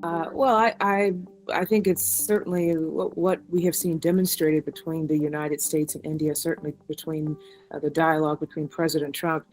Well, I think it's certainly what we have seen demonstrated between the United States and India, certainly between the dialogue between President Trump,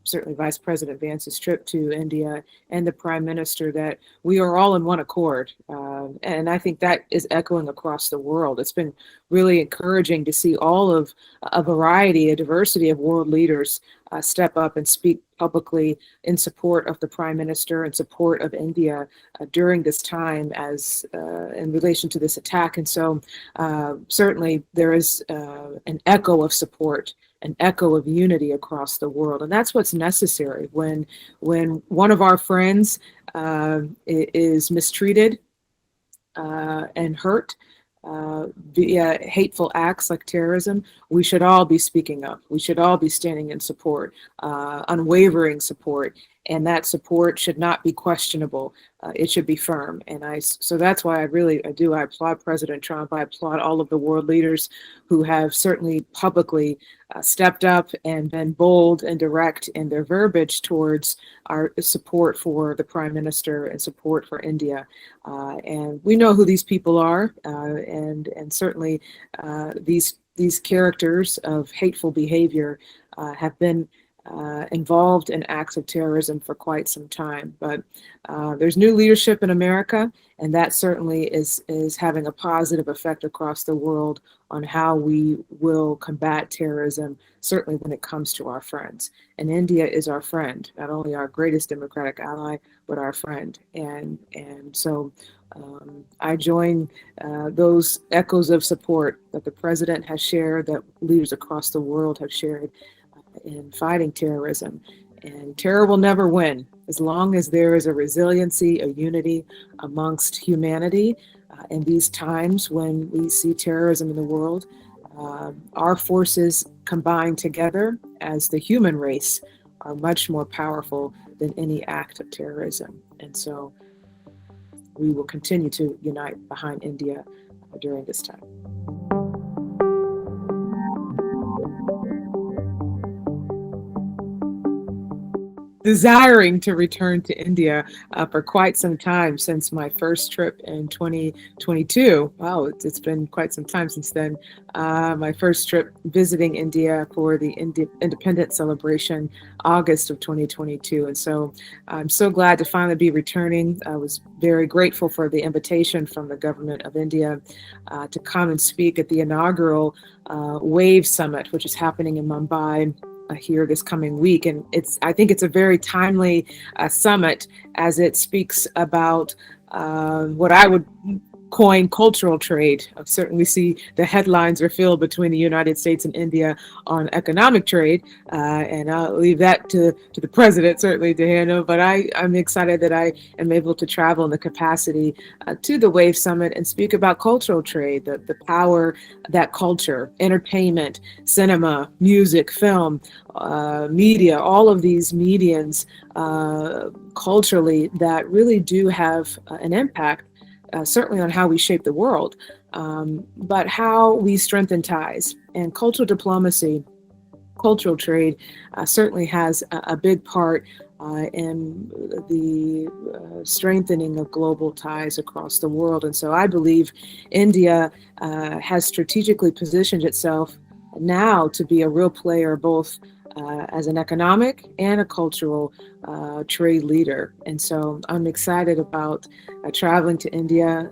certainly Vice President Vance's trip to India, and the Prime Minister, that we are all in one accord. And I think that is echoing across the world. It's been really encouraging to see all of a variety, a diversity of world leaders step up and speak publicly in support of the Prime Minister, in support of India during this time as in relation to this attack. And so certainly there is an echo of support, an echo of unity across the world. And that's what's necessary when one of our friends is mistreated and hurt via hateful acts like terrorism. We should all be speaking up. We should all be standing in support, unwavering support, and that support should not be questionable. It should be firm. So that's why I applaud President Trump. I applaud all of the world leaders who have certainly publicly stepped up and been bold and direct in their verbiage towards our support for the Prime Minister and support for India. And we know who these people are, and certainly these characters of hateful behavior have been involved in acts of terrorism for quite some time. But there's new leadership in America, and that certainly is having a positive effect across the world on how we will combat terrorism, certainly when it comes to our friends. And India is our friend, not only our greatest democratic ally, but our friend. And so I join those echoes of support that the president has shared, that leaders across the world have shared in fighting terrorism. And terror will never win as long as there is a resiliency, a unity amongst humanity. In these times when we see terrorism in the world, our forces combined together as the human race are much more powerful than any act of terrorism. And so we will continue to unite behind India during this time. Desiring to return to India for quite some time since my first trip in 2022. Wow, it's been quite some time since then. My first trip visiting India for the independence celebration, August of 2022. And so I'm so glad to finally be returning. I was very grateful for the invitation from the government of India to come and speak at the inaugural WAVE Summit, which is happening in Mumbai here this coming week. And I think it's a very timely summit, as it speaks about what I would coin cultural trade. I certainly see the headlines are filled between the United States and India on economic trade, and I'll leave that to the president certainly to handle. But I'm excited that I am able to travel in the capacity to the WAVE Summit and speak about cultural trade, the power that culture, entertainment, cinema, music, film, media, all of these mediums culturally that really do have an impact, certainly on how we shape the world, but how we strengthen ties. And cultural diplomacy, cultural trade certainly has a big part in the strengthening of global ties across the world. And so I believe India has strategically positioned itself now to be a real player, both as an economic and a cultural trade leader. And so I'm excited about traveling to India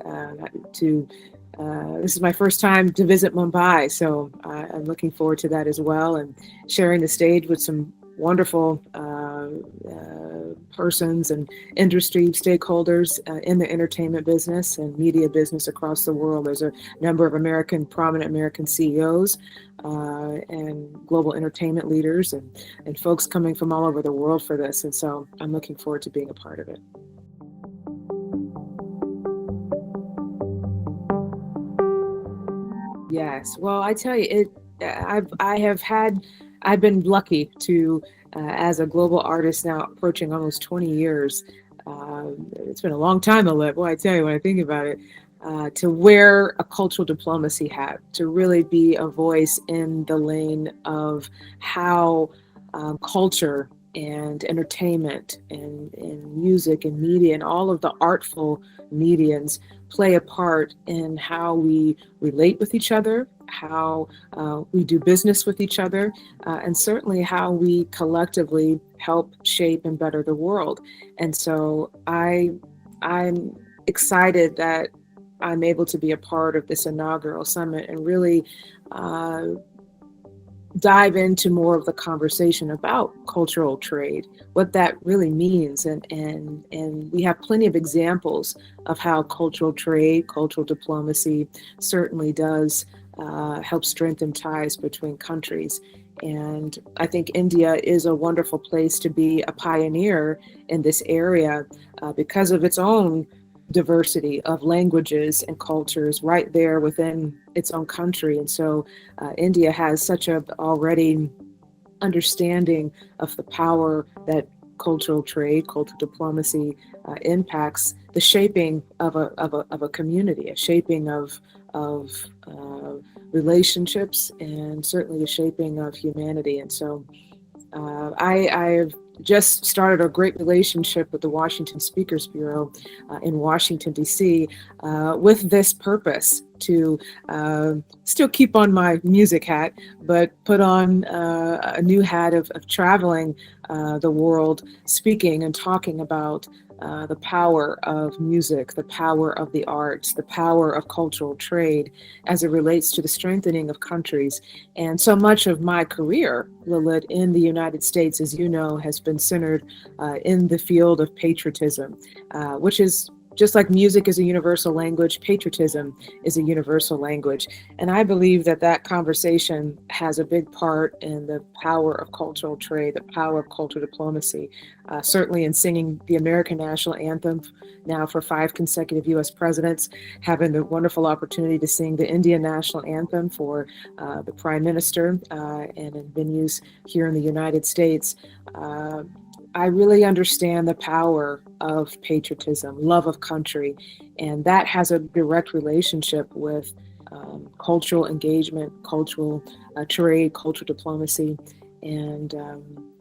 this is my first time to visit Mumbai, so I'm looking forward to that as well, and sharing the stage with some wonderful persons and industry stakeholders in the entertainment business and media business across the world. There's a number of prominent American CEOs and global entertainment leaders and folks coming from all over the world for this. And so I'm looking forward to being a part of it. Yes. Well, I tell you, I've been lucky to, as a global artist now approaching almost 20 years. It's been a long time, Lalit. Boy, I tell you, when I think about it, to wear a cultural diplomacy hat, to really be a voice in the lane of how culture and entertainment and music and media and all of the artful mediums play a part in how we relate with each other, how we do business with each other, and certainly how we collectively help shape and better the world. And so I'm excited that I'm able to be a part of this inaugural summit and really dive into more of the conversation about cultural trade, what that really means. And we have plenty of examples of how cultural trade, cultural diplomacy certainly does help strengthen ties between countries. And I think India is a wonderful place to be a pioneer in this area because of its own diversity of languages and cultures right there within its own country. And so India has such a already understanding of the power that cultural trade, cultural diplomacy impacts the shaping of a community, a shaping of relationships, and certainly a shaping of humanity. And so I've just started a great relationship with the Washington Speakers Bureau in Washington, D.C. With this purpose to still keep on my music hat, but put on a new hat of traveling the world, speaking and talking about the power of music, the power of the arts, the power of cultural trade as it relates to the strengthening of countries. And so much of my career, Lalit, in the United States, as you know, has been centered in the field of patriotism, which is just like music is a universal language, patriotism is a universal language. And I believe that that conversation has a big part in the power of cultural trade, the power of cultural diplomacy, certainly in singing the American national anthem now for 5 consecutive U.S. presidents, having the wonderful opportunity to sing the Indian national anthem for the Prime Minister and in venues here in the United States. I really understand the power of patriotism, love of country, and that has a direct relationship with cultural engagement, cultural trade, cultural diplomacy. And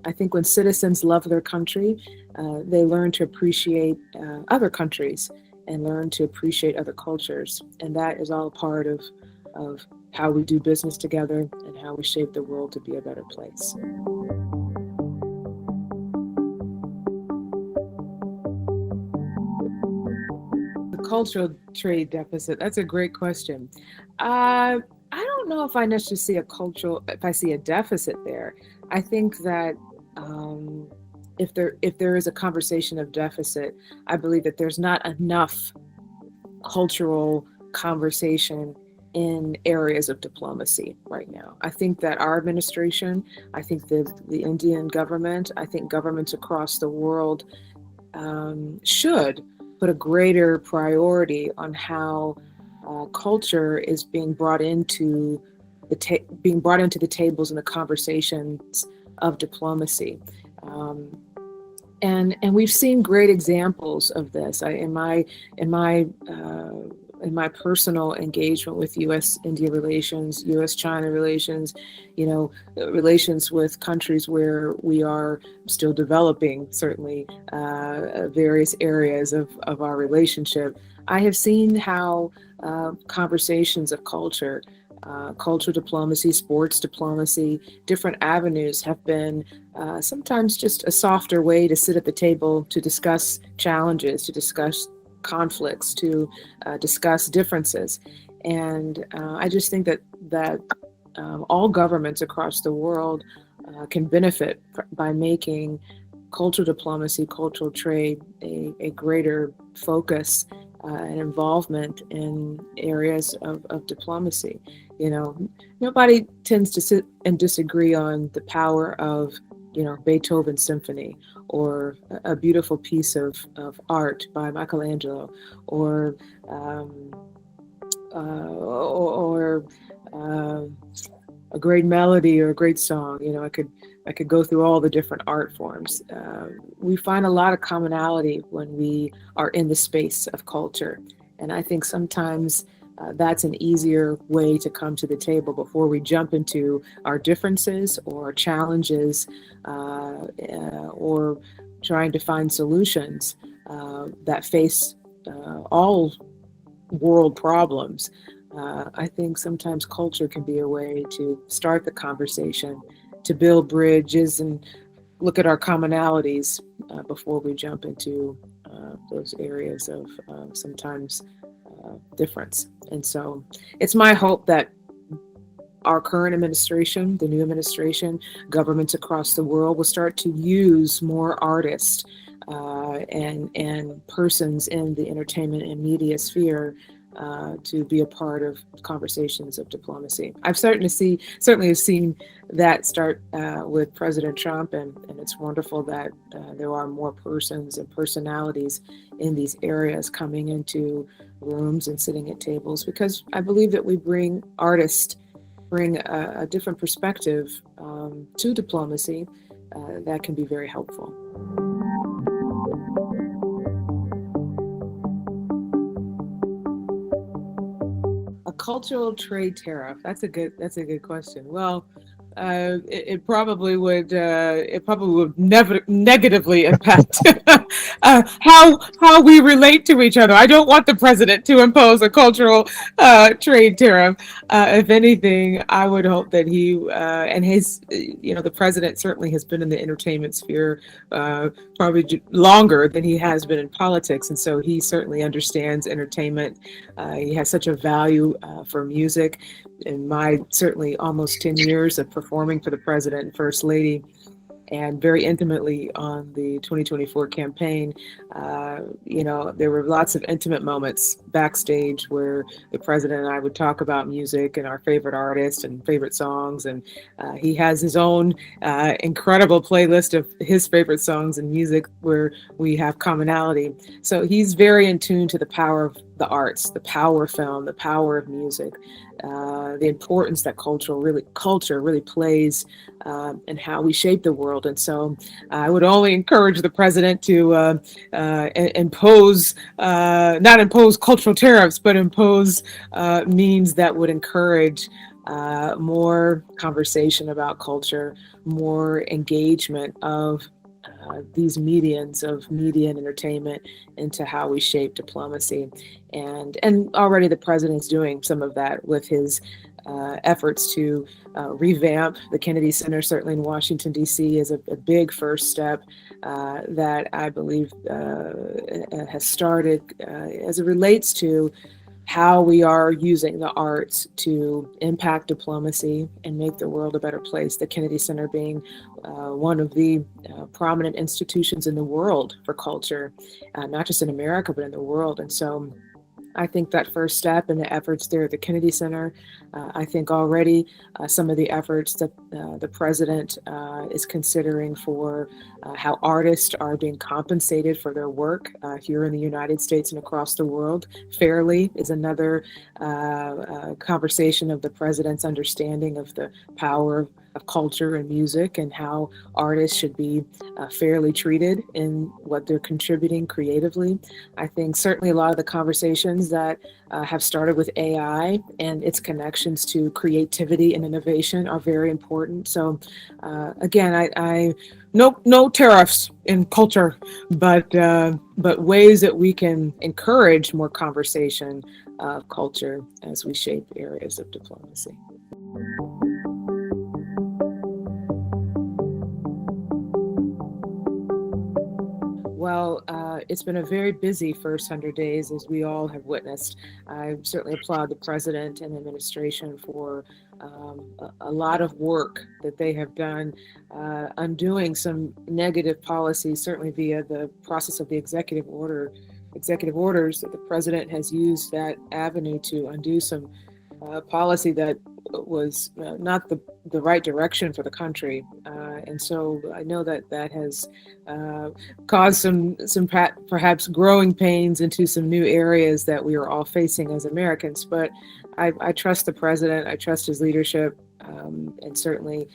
I think when citizens love their country, they learn to appreciate other countries and learn to appreciate other cultures. And that is all part of how we do business together and how we shape the world to be a better place. Cultural trade deficit. That's a great question. I don't know if I necessarily see if I see a deficit there. I think that if there is a conversation of deficit, I believe that there's not enough cultural conversation in areas of diplomacy right now. I think that our administration, I think the Indian government, I think governments across the world should put a greater priority on how culture is being brought into the tables and the conversations of diplomacy. And we've seen great examples of this. In my personal engagement with U.S.-India relations, U.S.-China relations, relations with countries where we are still developing, certainly various areas of our relationship, I have seen how conversations of culture, cultural diplomacy, sports diplomacy, different avenues have been sometimes just a softer way to sit at the table to discuss challenges, to discuss conflicts, to discuss differences. And I just think that all governments across the world can benefit by making cultural diplomacy, cultural trade a greater focus and involvement in areas of diplomacy. Nobody tends to sit and disagree on the power of Beethoven's symphony, or a beautiful piece of art by Michelangelo, or a great melody or a great song. I could go through all the different art forms. We find a lot of commonality when we are in the space of culture, and I think sometimes that's an easier way to come to the table before we jump into our differences or challenges or trying to find solutions that face all world problems. I think sometimes culture can be a way to start the conversation, to build bridges and look at our commonalities before we jump into those areas of sometimes difference. And so it's my hope that our current administration, the new administration, governments across the world will start to use more artists and persons in the entertainment and media sphere to be a part of conversations of diplomacy. I've certainly have seen that start with President Trump, and it's wonderful that there are more persons and personalities in these areas coming into rooms and sitting at tables, because I believe that we bring a different perspective to diplomacy that can be very helpful. A cultural trade tariff. That's a good question. Well, it probably would never negatively impact how we relate to each other. I don't want the president to impose a cultural trade tariff. If anything, I would hope that he and the president certainly has been in the entertainment sphere probably longer than he has been in politics, and so he certainly understands entertainment. He has such a value for music. In my certainly almost 10 years of performing for the president and first lady, and very intimately on the 2024 campaign, there were lots of intimate moments backstage where the president and I would talk about music and our favorite artists and favorite songs. And he has his own incredible playlist of his favorite songs and music where we have commonality. So he's very in tune to the power of the arts, the power of film, the power of music, the importance that culture really plays in how we shape the world. And so I would only encourage the president to not impose cultural tariffs, but impose means that would encourage more conversation about culture, more engagement of these medians of media and entertainment into how we shape diplomacy. And already the president's doing some of that with his efforts to revamp the Kennedy Center, certainly in Washington, D.C., is a big first step that I believe has started as it relates to how we are using the arts to impact diplomacy and make the world a better place. The Kennedy Center being one of the prominent institutions in the world for culture, not just in America, but in the world. And so I think that first step in the efforts there at the Kennedy Center, I think already some of the efforts that the president is considering for how artists are being compensated for their work here in the United States and across the world fairly is another conversation of the president's understanding of the power of culture and music and how artists should be fairly treated in what they're contributing creatively. I think certainly a lot of the conversations that have started with AI and its connections to creativity and innovation are very important. So again, I no tariffs in culture, but ways that we can encourage more conversation of culture as we shape areas of diplomacy. Well, it's been a very busy first 100 days, as we all have witnessed. I certainly applaud the president and administration for a lot of work that they have done, undoing some negative policies, certainly via the process of the executive orders that the president has used that avenue to undo some policy that was not the right direction for the country. And so I know that has caused some perhaps growing pains into some new areas that we are all facing as Americans. But I trust the president, I trust his leadership, and certainly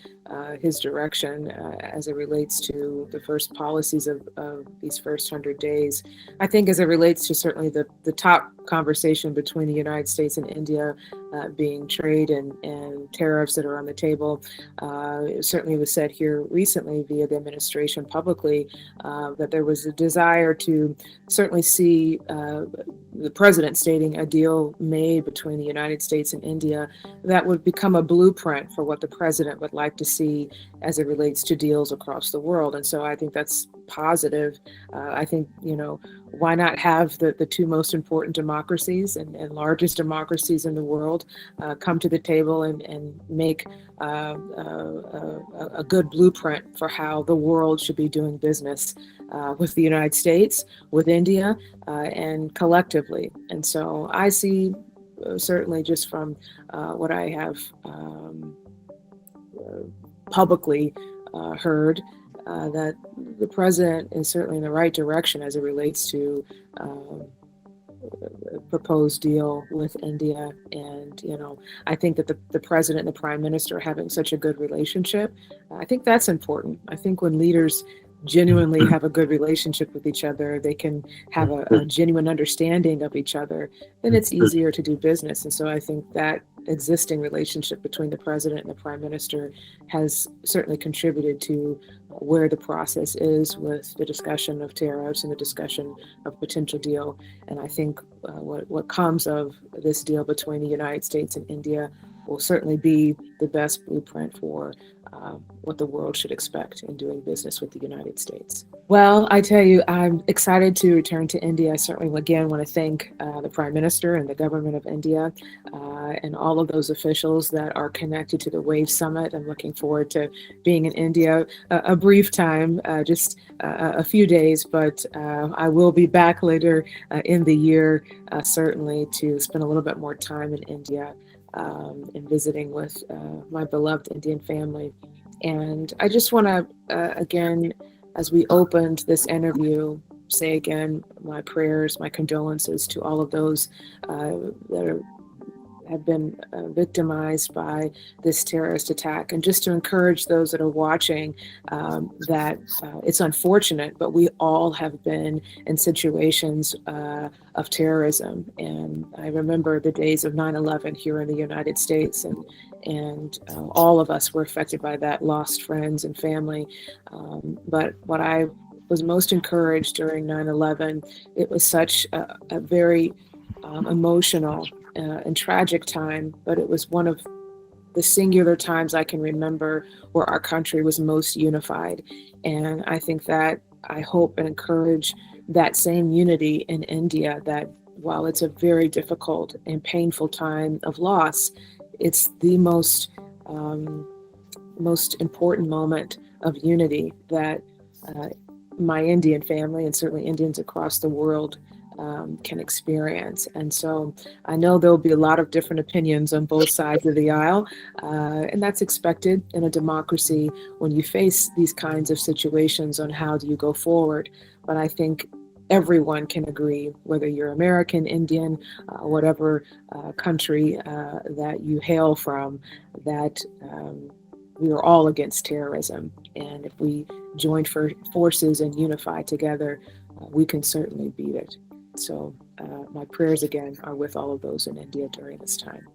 his direction as it relates to the first policies of these first 100 days. I think as it relates to certainly the top conversation between the United States and India being trade and tariffs that are on the table. It certainly was said here recently via the administration publicly that there was a desire to certainly see the president stating a deal made between the United States and India that would become a blueprint for what the president would like to see as it relates to deals across the world. And so I think that's positive. I think, why not have the two most important democracies and largest democracies in the world come to the table and make a good blueprint for how the world should be doing business with the United States, with India, and collectively. And so I see certainly just from what I have publicly heard, that the president is certainly in the right direction as it relates to a proposed deal with India. And, I think that the president and the prime minister having such a good relationship, I think that's important. I think when leaders genuinely have a good relationship with each other, they can have a genuine understanding of each other, then it's easier to do business. And so I think that existing relationship between the president and the prime minister has certainly contributed to where the process is with the discussion of tariffs and the discussion of potential deal. And I think what comes of this deal between the United States and India will certainly be the best blueprint for what the world should expect in doing business with the United States. Well, I tell you, I'm excited to return to India. I certainly, again, want to thank the Prime Minister and the government of India and all of those officials that are connected to the WAVE Summit. I'm looking forward to being in India a brief time, just a few days, but I will be back later in the year, certainly, to spend a little bit more time in India and visiting with my beloved Indian family. And I just want to, again, as we opened this interview, say again my prayers, my condolences to all of those that have been victimized by this terrorist attack, and just to encourage those that are watching that it's unfortunate, but we all have been in situations of terrorism. And I remember the days of 9/11 here in the United States, and all of us were affected by that, lost friends and family. But what I was most encouraged during 9/11, it was such a very emotional and tragic time, but it was one of the singular times I can remember where our country was most unified. And I think that I hope and encourage that same unity in India, that while it's a very difficult and painful time of loss, it's the most important moment of unity that my Indian family, and certainly Indians across the world, can experience. And so I know there'll be a lot of different opinions on both sides of the aisle, and that's expected in a democracy when you face these kinds of situations on how do you go forward. But I think everyone can agree, whether you're American, Indian, whatever country that you hail from, that we are all against terrorism. And if we join forces and unify together, we can certainly beat it. So my prayers again are with all of those in India during this time.